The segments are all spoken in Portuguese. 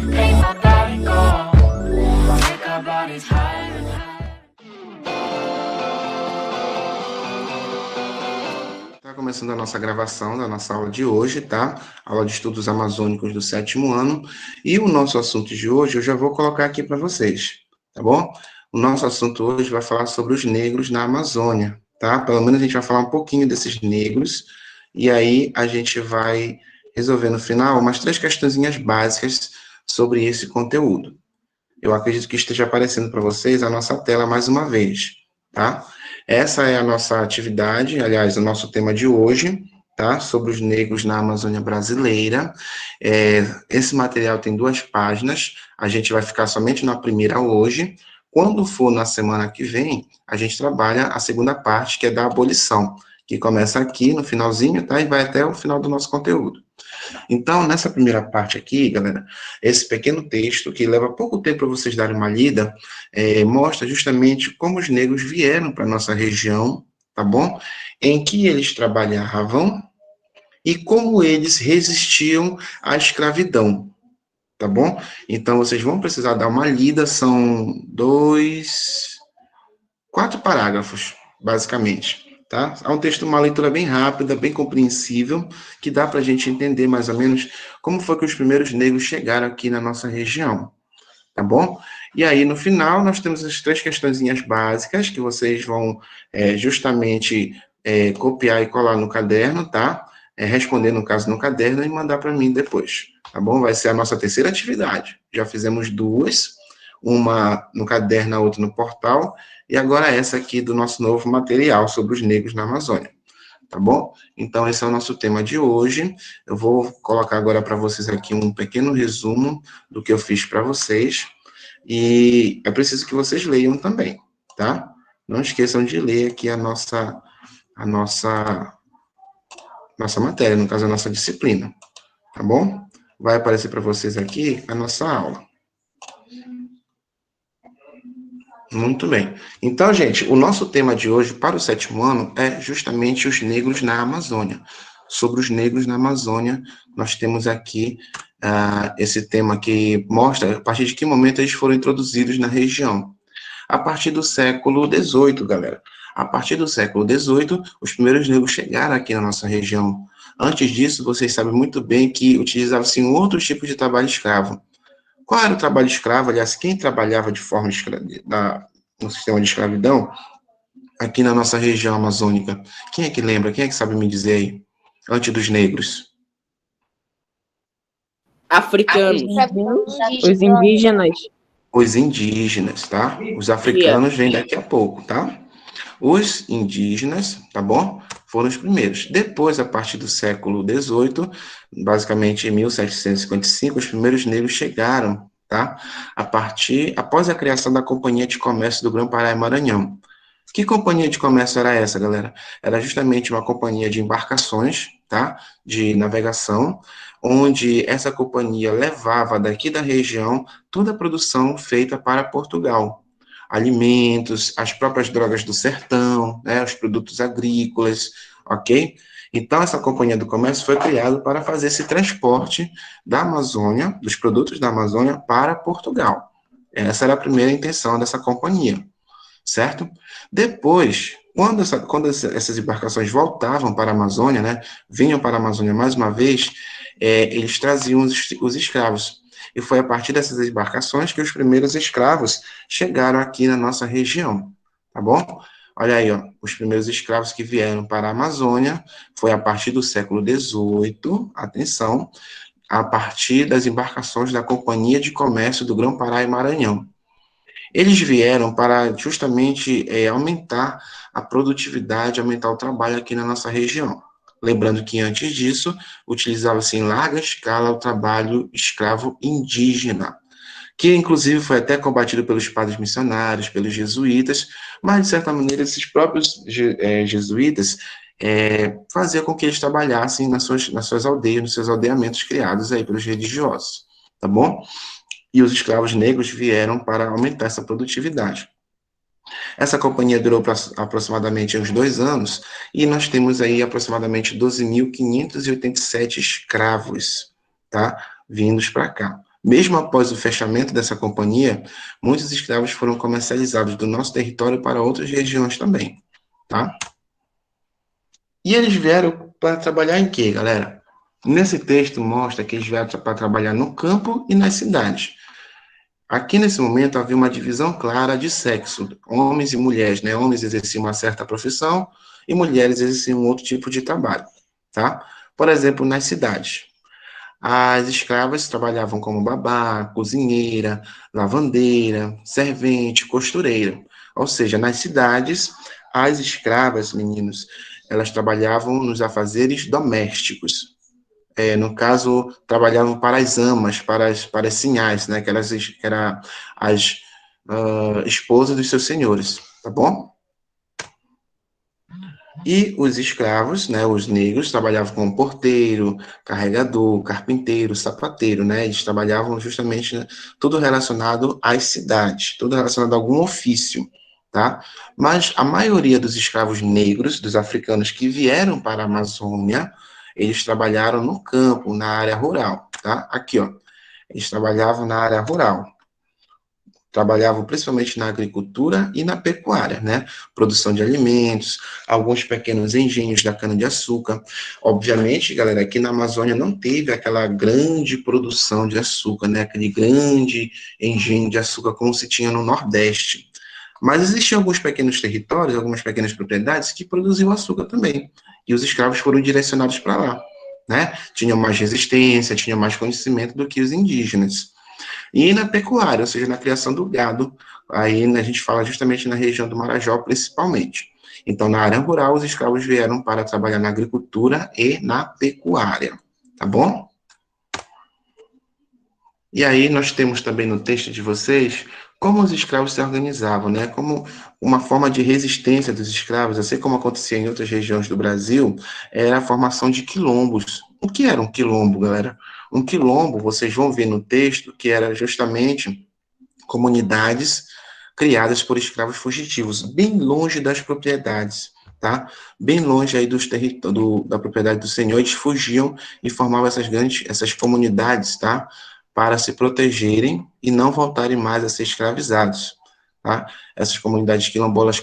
make my body go, make our bodies higher and higher. Está começando a nossa gravação da nossa aula de hoje, tá? Aula de estudos amazônicos do 7º ano. E o nosso assunto de hoje eu já vou colocar aqui para vocês, tá bom? O nosso assunto hoje vai falar sobre os negros na Amazônia, tá? Pelo menos a gente vai falar um pouquinho desses negros, e aí a gente vai resolver no final umas 3 questõezinhas básicas sobre esse conteúdo. Eu acredito que esteja aparecendo para vocês a nossa tela mais uma vez, tá? Essa é a nossa atividade, aliás, o nosso tema de hoje, tá? Sobre os negros na Amazônia brasileira. Esse material tem 2 páginas, a gente vai ficar somente na primeira hoje. Quando for na semana que vem, a gente trabalha a segunda parte, que é da abolição, que começa aqui no finalzinho, tá? E vai até o final do nosso conteúdo. Então, nessa primeira parte aqui, galera, esse pequeno texto, que leva pouco tempo para vocês darem uma lida, mostra justamente como os negros vieram para a nossa região, tá bom? Em que eles trabalhavam e como eles resistiam à escravidão, tá bom? Então, vocês vão precisar dar uma lida, são 4 parágrafos, basicamente. Tá? É um texto, uma leitura bem rápida, bem compreensível, que dá para a gente entender mais ou menos como foi que os primeiros negros chegaram aqui na nossa região, tá bom? E aí, no final, nós temos as 3 questõezinhas básicas, que vocês vão justamente copiar e colar no caderno, tá? Responder, no caso, no caderno e mandar para mim depois, tá bom? Vai ser a nossa terceira atividade. Já fizemos 2, uma no caderno, a outra no portal, e agora essa aqui do nosso novo material sobre os negros na Amazônia, tá bom? Então, esse é o nosso tema de hoje. Eu vou colocar agora para vocês aqui um pequeno resumo do que eu fiz para vocês, e é preciso que vocês leiam também, tá? Não esqueçam de ler aqui a nossa matéria, no caso, a nossa disciplina, tá bom? Vai aparecer para vocês aqui a nossa aula. Muito bem. Então, gente, o nosso tema de hoje para o 7º ano é justamente os negros na Amazônia. Sobre os negros na Amazônia, nós temos aqui esse tema que mostra a partir de que momento eles foram introduzidos na região. A partir do século XVIII, galera. A partir do século XVIII, os primeiros negros chegaram aqui na nossa região. Antes disso, vocês sabem muito bem que utilizava-se um outro tipo de trabalho escravo. Qual era o trabalho escravo? Aliás, quem trabalhava de forma no sistema de escravidão aqui na nossa região amazônica? Quem é que lembra? Quem é que sabe me dizer aí? Antes dos negros. Africanos. Os indígenas. Os indígenas, tá? Os africanos vêm daqui a pouco, tá? Os indígenas, tá bom? Foram os primeiros. Depois, a partir do século XVIII, basicamente em 1755, os primeiros negros chegaram, tá? Após a criação da Companhia de Comércio do Grão-Pará e Maranhão. Que companhia de comércio era essa, galera? Era justamente uma companhia de embarcações, tá? De navegação, onde essa companhia levava daqui da região toda a produção feita para Portugal. Alimentos, as próprias drogas do sertão, né, os produtos agrícolas, ok? Então, essa companhia do comércio foi criada para fazer esse transporte da Amazônia, dos produtos da Amazônia, para Portugal. Essa era a primeira intenção dessa companhia, certo? Depois, quando essas embarcações voltavam para a Amazônia, né, vinham para a Amazônia mais uma vez, eles traziam os escravos. E foi a partir dessas embarcações que os primeiros escravos chegaram aqui na nossa região, tá bom? Olha aí, ó, os primeiros escravos que vieram para a Amazônia foi a partir do século XVIII, atenção, a partir das embarcações da Companhia de Comércio do Grão-Pará e Maranhão. Eles vieram para justamente aumentar a produtividade, aumentar o trabalho aqui na nossa região. Lembrando que antes disso, utilizava-se em larga escala o trabalho escravo indígena, que inclusive foi até combatido pelos padres missionários, pelos jesuítas, mas de certa maneira esses próprios jesuítas faziam com que eles trabalhassem nas suas aldeias, nos seus aldeamentos criados aí pelos religiosos, tá bom? E os escravos negros vieram para aumentar essa produtividade. Essa companhia durou aproximadamente uns 2 anos, e nós temos aí aproximadamente 12.587 escravos, tá? Vindos para cá. Mesmo após o fechamento dessa companhia, muitos escravos foram comercializados do nosso território para outras regiões também, tá? E eles vieram para trabalhar em quê, galera? Nesse texto mostra que eles vieram para trabalhar no campo e nas cidades. Aqui, nesse momento, havia uma divisão clara de sexo, homens e mulheres, né? Homens exerciam uma certa profissão e mulheres exerciam outro tipo de trabalho, tá? Por exemplo, nas cidades. As escravas trabalhavam como babá, cozinheira, lavandeira, servente, costureira. Ou seja, nas cidades, as escravas, meninos, elas trabalhavam nos afazeres domésticos. No caso, trabalhavam para as amas, para as sinhás, né, que eram as esposas dos seus senhores, tá bom? E os escravos, né, os negros, trabalhavam como porteiro, carregador, carpinteiro, sapateiro, né? Eles trabalhavam justamente, né, tudo relacionado às cidades, tudo relacionado a algum ofício, tá? Mas a maioria dos escravos negros, dos africanos que vieram para a Amazônia, eles trabalharam no campo, na área rural, tá? Aqui, ó, eles trabalhavam na área rural. Trabalhavam principalmente na agricultura e na pecuária, né? Produção de alimentos, alguns pequenos engenhos da cana-de-açúcar. Obviamente, galera, aqui na Amazônia não teve aquela grande produção de açúcar, né? Aquele grande engenho de açúcar como se tinha no Nordeste. Mas existiam alguns pequenos territórios, algumas pequenas propriedades que produziam açúcar também. E os escravos foram direcionados para lá, né? Tinham mais resistência, tinham mais conhecimento do que os indígenas. E na pecuária, ou seja, na criação do gado, aí a gente fala justamente na região do Marajó, principalmente. Então, na área rural, os escravos vieram para trabalhar na agricultura e na pecuária, tá bom? E aí nós temos também no texto de vocês como os escravos se organizavam, né? Como uma forma de resistência dos escravos, assim como acontecia em outras regiões do Brasil, era a formação de quilombos. O que era um quilombo, galera? Um quilombo, vocês vão ver no texto, que era justamente comunidades criadas por escravos fugitivos, bem longe das propriedades, tá? Bem longe aí da propriedade do senhor, eles fugiam e formavam essas comunidades, tá? Para se protegerem e não voltarem mais a ser escravizados, tá? Essas comunidades quilombolas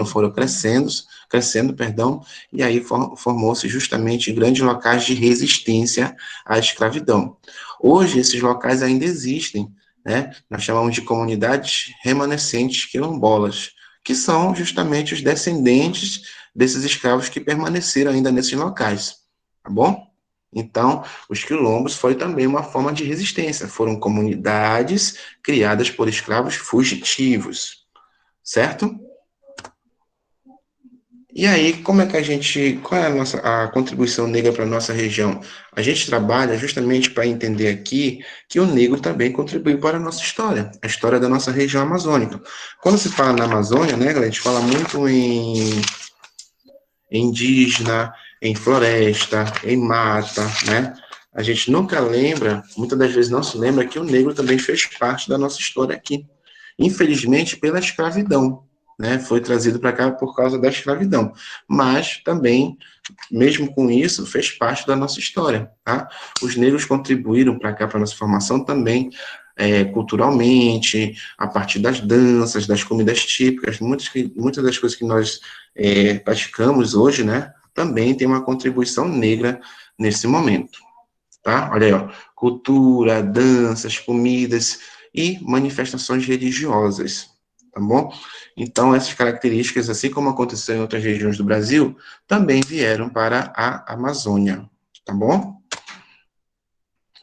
foram crescendo, perdão, e aí formou-se justamente grandes locais de resistência à escravidão. Hoje, esses locais ainda existem, né? Nós chamamos de comunidades remanescentes quilombolas, que são justamente os descendentes desses escravos que permaneceram ainda nesses locais, tá bom? Então, os quilombos foi também uma forma de resistência, foram comunidades criadas por escravos fugitivos, certo? E aí, qual é a contribuição negra para a nossa região? A gente trabalha justamente para entender aqui que o negro também contribuiu para a nossa história, a história da nossa região amazônica. Quando se fala na Amazônia, né, galera, a gente fala muito em indígena, em floresta, em mata, né? A gente nunca lembra, muitas das vezes não se lembra que o negro também fez parte da nossa história aqui. Infelizmente, pela escravidão, né? Foi trazido para cá por causa da escravidão. Mas também, mesmo com isso, fez parte da nossa história, tá? Os negros contribuíram para cá, para a nossa formação também, culturalmente, a partir das danças, das comidas típicas, muitas das coisas que nós praticamos hoje, né, também tem uma contribuição negra nesse momento, tá? Olha aí, ó, cultura, danças, comidas e manifestações religiosas, tá bom? Então, essas características, assim como aconteceu em outras regiões do Brasil, também vieram para a Amazônia, tá bom?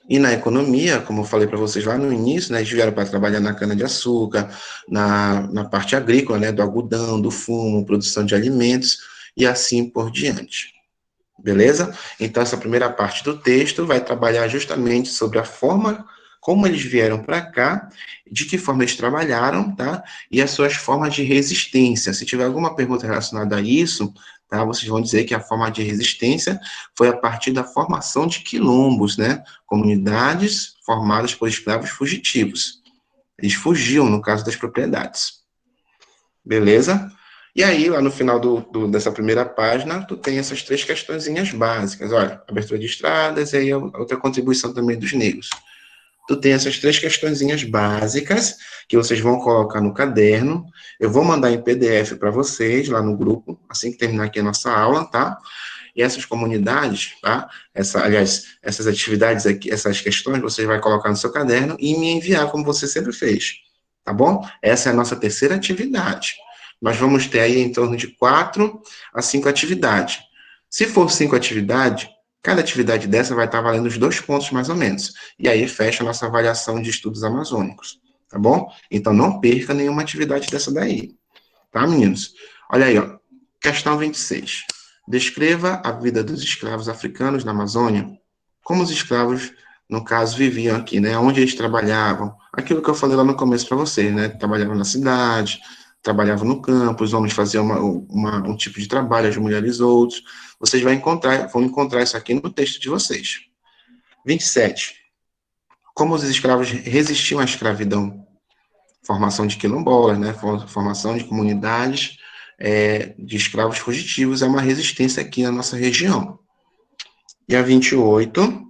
E na economia, como eu falei para vocês lá no início, né, eles vieram para trabalhar na cana-de-açúcar, na parte agrícola, né, do algodão, do fumo, produção de alimentos e assim por diante. Beleza? Então, essa primeira parte do texto vai trabalhar justamente sobre a forma como eles vieram para cá, de que forma eles trabalharam, tá? E as suas formas de resistência. Se tiver alguma pergunta relacionada a isso, tá? Vocês vão dizer que a forma de resistência foi a partir da formação de quilombos, né? Comunidades formadas por escravos fugitivos. Eles fugiam, no caso das propriedades. Beleza? E aí, lá no final dessa primeira página, tu tem essas 3 questõezinhas básicas. Olha, abertura de estradas e aí a outra contribuição também dos negros. tu tem essas 3 questõezinhas básicas que vocês vão colocar no caderno. Eu vou mandar em PDF para vocês lá no grupo, assim que terminar aqui a nossa aula, tá? E essas comunidades, tá? Aliás, essas atividades aqui, essas questões, você vai colocar no seu caderno e me enviar, como você sempre fez, tá bom? Essa é a nossa terceira atividade. Nós vamos ter aí em torno de 4 a 5 atividades. Se for 5 atividades, cada atividade dessa vai estar valendo os 2 pontos, mais ou menos. E aí fecha a nossa avaliação de estudos amazônicos, tá bom? Então, não perca nenhuma atividade dessa daí, tá, meninos? Olha aí, ó. Questão 26. Descreva a vida dos escravos africanos na Amazônia. Como os escravos, no caso, viviam aqui, né? Onde eles trabalhavam. Aquilo que eu falei lá no começo para vocês, né? Trabalhavam na cidade, trabalhavam no campo, os homens faziam um tipo de trabalho, as mulheres outros. Vocês vão encontrar isso aqui no texto de vocês. 27. Como os escravos resistiam à escravidão? Formação de quilombolas, né? Formação de comunidades de escravos fugitivos é uma resistência aqui na nossa região. E a 28,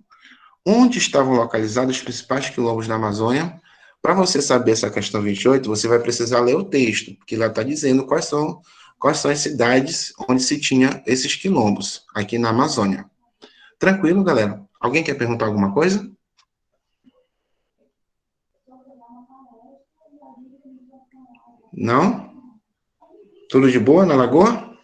onde estavam localizados os principais quilombos da Amazônia? Para você saber essa questão 28, você vai precisar ler o texto, porque lá está dizendo quais são as cidades onde se tinha esses quilombos, aqui na Amazônia. Tranquilo, galera? Alguém quer perguntar alguma coisa? Não? Tudo de boa na Lagoa?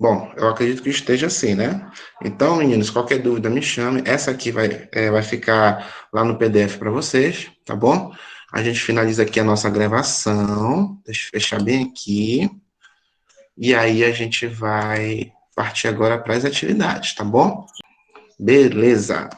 Bom, eu acredito que esteja assim, né? Então, meninos, qualquer dúvida me chame. Essa aqui vai ficar lá no PDF para vocês, tá bom? A gente finaliza aqui a nossa gravação. Deixa eu fechar bem aqui. E aí a gente vai partir agora para as atividades, tá bom? Beleza.